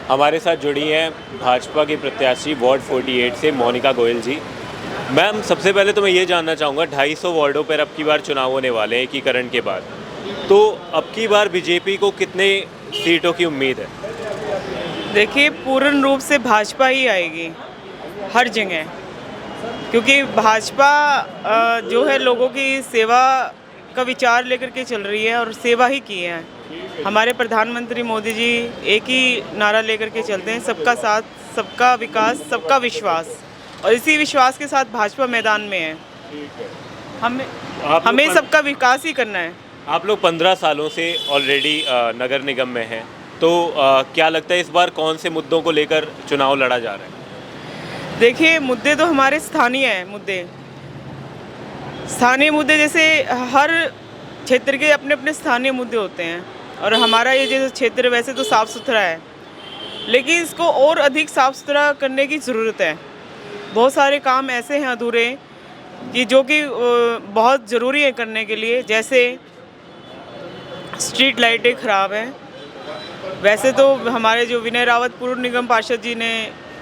हमारे साथ जुड़ी हैं भाजपा की प्रत्याशी वार्ड 48 से मोनिका गोयल जी। मैम, सबसे पहले तो मैं ये जानना चाहूँगा, 250 वार्डों पर अब की बार चुनाव होने वाले हैं एकीकरण के बाद, तो अब की बार बीजेपी को कितने सीटों की उम्मीद है? देखिए, पूर्ण रूप से भाजपा ही आएगी हर जगह, क्योंकि भाजपा जो है लोगों की सेवा का विचार लेकर के चल रही है और सेवा ही की है। हमारे प्रधानमंत्री मोदी जी एक ही नारा लेकर के चलते हैं, सबका साथ, सबका विकास, सबका विश्वास, और इसी विश्वास के साथ भाजपा मैदान में है। हमें सबका विकास ही करना है। आप लोग 15 सालों से ऑलरेडी नगर निगम में हैं, तो क्या लगता है इस बार कौन से मुद्दों को लेकर चुनाव लड़ा जा रहा है? देखिए, मुद्दे तो हमारे स्थानीय हैं। स्थानीय मुद्दे जैसे हर क्षेत्र के अपने अपने स्थानीय मुद्दे होते हैं, और हमारा ये जो क्षेत्र वैसे तो साफ़ सुथरा है, लेकिन इसको और अधिक साफ़ सुथरा करने की ज़रूरत है। बहुत सारे काम ऐसे हैं अधूरे कि जो कि बहुत ज़रूरी है करने के लिए, जैसे स्ट्रीट लाइटें ख़राब हैं। वैसे तो हमारे जो विनय रावत पूर्व निगम पार्षद जी ने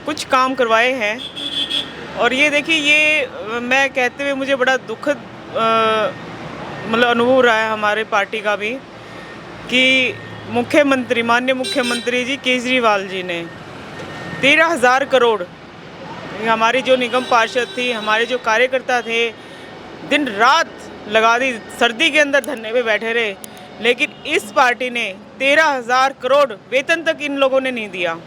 कुछ काम करवाए हैं, और ये देखिए, ये मैं कहते हुए मुझे बड़ा दुखद मतलब अनुभव रहा है हमारे पार्टी का भी, कि माननीय मुख्यमंत्री जी केजरीवाल जी ने 13,000 करोड़, हमारी जो निगम पार्षद थी, हमारे जो कार्यकर्ता थे, दिन रात लगा दी, सर्दी के अंदर धरने पे बैठे रहे, लेकिन इस पार्टी ने 13,000 करोड़ वेतन तक इन लोगों ने नहीं दिया।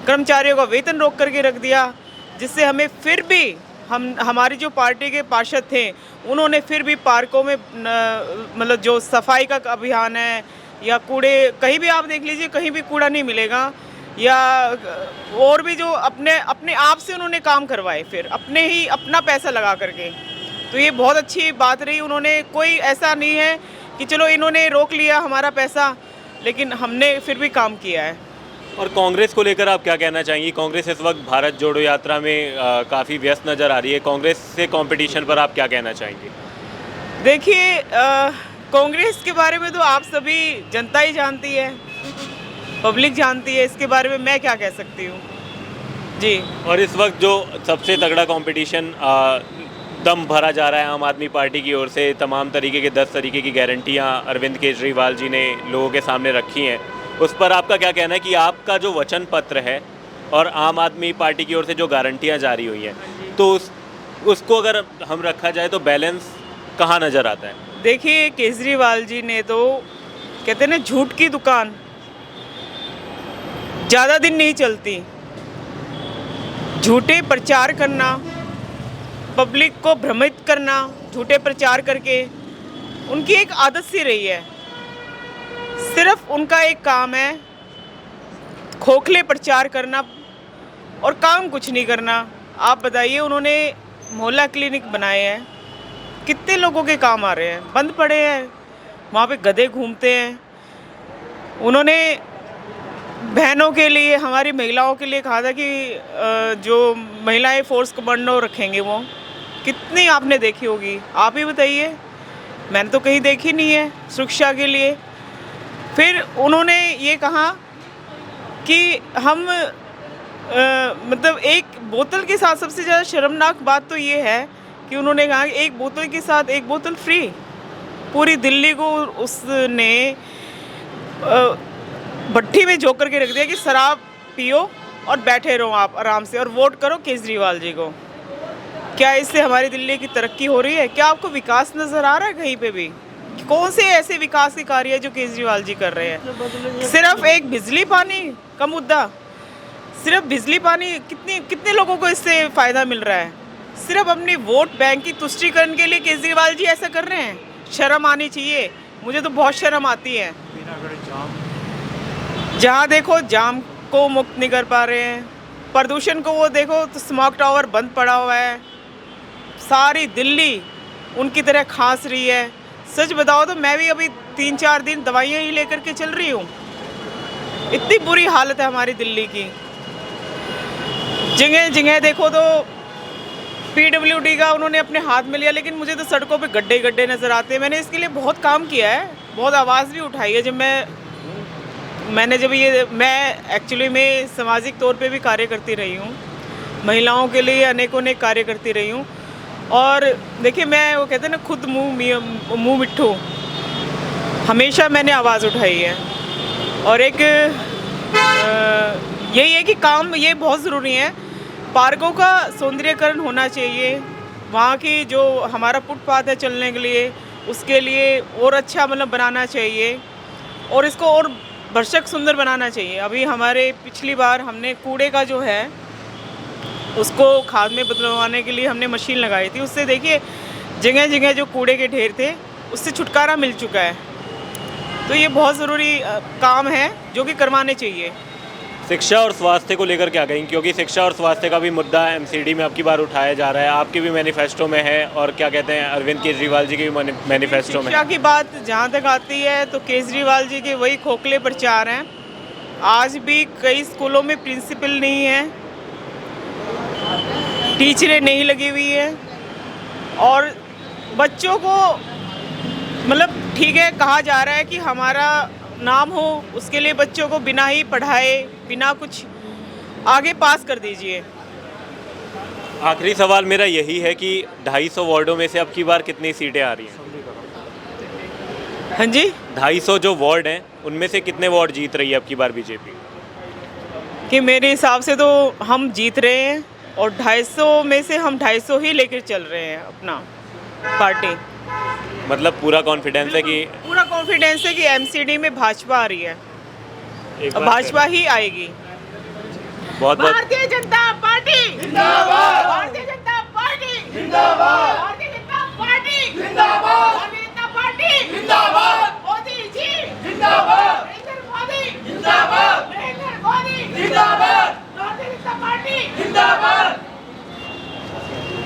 कर्मचारियों का वेतन रोक करके रख दिया, जिससे हमें फिर भी हमारी जो पार्टी के पार्षद थे, उन्होंने फिर भी पार्कों में मतलब जो सफाई का अभियान है, या कूड़े कहीं भी आप देख लीजिए, कहीं भी कूड़ा नहीं मिलेगा, या और भी जो अपने आप से उन्होंने काम करवाए, फिर अपना पैसा लगा करके। तो ये बहुत अच्छी बात रही। उन्होंने कोई ऐसा नहीं है कि चलो इन्होंने रोक लिया हमारा पैसा, लेकिन हमने फिर भी काम किया है। और कांग्रेस को लेकर आप क्या कहना चाहेंगी? कांग्रेस इस वक्त भारत जोड़ो यात्रा में काफ़ी व्यस्त नज़र आ रही है। कांग्रेस से कंपटीशन पर आप क्या कहना चाहेंगी? देखिए, कांग्रेस के बारे में तो आप सभी जनता ही जानती है, पब्लिक जानती है। इसके बारे में मैं क्या कह सकती हूँ जी। और इस वक्त जो सबसे तगड़ा कंपटीशन दम भरा जा रहा है आम आदमी पार्टी की ओर से, तमाम तरीके के 10 तरीके की गारंटियाँ अरविंद केजरीवाल जी ने लोगों के सामने रखी हैं, उस पर आपका क्या कहना है कि आपका जो वचन पत्र है और आम आदमी पार्टी की ओर से जो गारंटियाँ जारी हुई हैं, तो उसको अगर हम रखा जाए तो बैलेंस कहाँ नज़र आता है? देखिए, केजरीवाल जी ने तो कहते हैं ना, झूठ की दुकान ज़्यादा दिन नहीं चलती। झूठे प्रचार करना, पब्लिक को भ्रमित करना, झूठे प्रचार करके उनकी एक आदत सी रही है। सिर्फ उनका एक काम है खोखले प्रचार करना और काम कुछ नहीं करना। आप बताइए, उन्होंने मोहल्ला क्लिनिक बनाए हैं, कितने लोगों के काम आ रहे हैं? बंद पड़े हैं, वहाँ पे गधे घूमते हैं। उन्होंने बहनों के लिए, हमारी महिलाओं के लिए कहा था कि जो महिलाएं फोर्स कमांडो रखेंगे, वो कितनी आपने देखी होगी? आप ही बताइए, मैंने तो कहीं देखी नहीं है सुरक्षा के लिए। फिर उन्होंने ये कहा कि हम मतलब एक बोतल के साथ, सबसे ज़्यादा शर्मनाक बात तो ये है कि उन्होंने कहा कि एक बोतल के साथ एक बोतल फ्री। पूरी दिल्ली को उसने भट्टी में झोंक करके रख दिया कि शराब पियो और बैठे रहो आप आराम से, और वोट करो केजरीवाल जी को। क्या इससे हमारी दिल्ली की तरक्की हो रही है? क्या आपको विकास नज़र आ रहा है कहीं पे भी? कौन से ऐसे विकास के कार्य है जो केजरीवाल जी कर रहे हैं? सिर्फ एक बिजली पानी का मुद्दा, सिर्फ बिजली पानी, कितने लोगों को इससे फ़ायदा मिल रहा है? सिर्फ अपनी वोट बैंक की तुष्टीकरण के लिए केजरीवाल जी ऐसा कर रहे हैं। शर्म आनी चाहिए। मुझे तो बहुत शर्म आती है। जहाँ देखो जाम को मुक्त नहीं कर पा रहे हैं, प्रदूषण को वो देखो तो स्मॉग टावर बंद पड़ा हुआ है, सारी दिल्ली उनकी तरह खांस रही है। सच बताओ तो मैं भी अभी 3-4 दिन दवाइयाँ ही लेकर के चल रही हूँ। इतनी बुरी हालत है हमारी दिल्ली की। जगह जगह देखो तो PWD का उन्होंने अपने हाथ में लिया, लेकिन मुझे तो सड़कों पे गड्ढे गड्ढे नज़र आते हैं। मैंने इसके लिए बहुत काम किया है, बहुत आवाज़ भी उठाई है। जब मैं मैंने जब ये मैं एक्चुअली में सामाजिक तौर पे भी कार्य करती रही हूँ, महिलाओं के लिए अनेकों ने कार्य करती रही हूँ। और देखिए, मैं वो कहते हैं ना, खुद मुँह मिट्ठू, हमेशा मैंने आवाज़ उठाई है। और एक यही है कि काम ये बहुत ज़रूरी है, पार्कों का सौंदर्यीकरण होना चाहिए, वहाँ की जो हमारा फुटपाथ है चलने के लिए, उसके लिए और अच्छा मतलब बनाना चाहिए, और इसको और भरसक सुंदर बनाना चाहिए। अभी हमारे पिछली बार हमने कूड़े का जो है उसको खाद में बदलवाने के लिए हमने मशीन लगाई थी, उससे देखिए जगह जगह जो कूड़े के ढेर थे उससे छुटकारा मिल चुका है। तो ये बहुत ज़रूरी काम है जो कि करवाने चाहिए। शिक्षा और स्वास्थ्य को लेकर क्या कहेंगे, क्योंकि शिक्षा और स्वास्थ्य का भी मुद्दा एमसीडी में अब की बार उठाया जा रहा है, आपके भी मैनिफेस्टो में है और क्या कहते हैं अरविंद केजरीवाल जी के भी मैनिफेस्टो में। शिक्षा की बात जहाँ तक आती है तो केजरीवाल जी के वही खोखले प्रचार हैं। आज भी कई स्कूलों में प्रिंसिपल नहीं है, टीचरें नहीं लगी हुई है, और बच्चों को मतलब ठीक है कहा जा रहा है कि हमारा नाम हो, उसके लिए बच्चों को बिना ही पढ़ाए, बिना कुछ आगे पास कर दीजिए। आखिरी सवाल मेरा यही है कि 250 वार्डों में से अब की बार कितनी सीटें आ रही हैं? हाँ जी, 250 जो वार्ड हैं उनमें से कितने वार्ड जीत रही है अब की बार बीजेपी? कि मेरे हिसाब से तो हम जीत रहे हैं, और 250 में से हम 250 ही लेकर चल रहे हैं अपना पार्टी। मतलब पूरा कॉन्फिडेंस है कि पूरा कॉन्फिडेंस है कि एमसीडी में भाजपा आ रही है, एक और बार भाजपा ही आएगी। बहुत बहुत भारतीय जनता पार्टी जिंदाबाद, भारतीय जनता पार्टी जिंदाबाद, भारतीय जनता पार्टी जिंदाबाद, भारतीय जनता पार्टी जिंदाबाद, मोदी जी जिंदाबाद, नरेंद्र मोदी जिंदाबाद।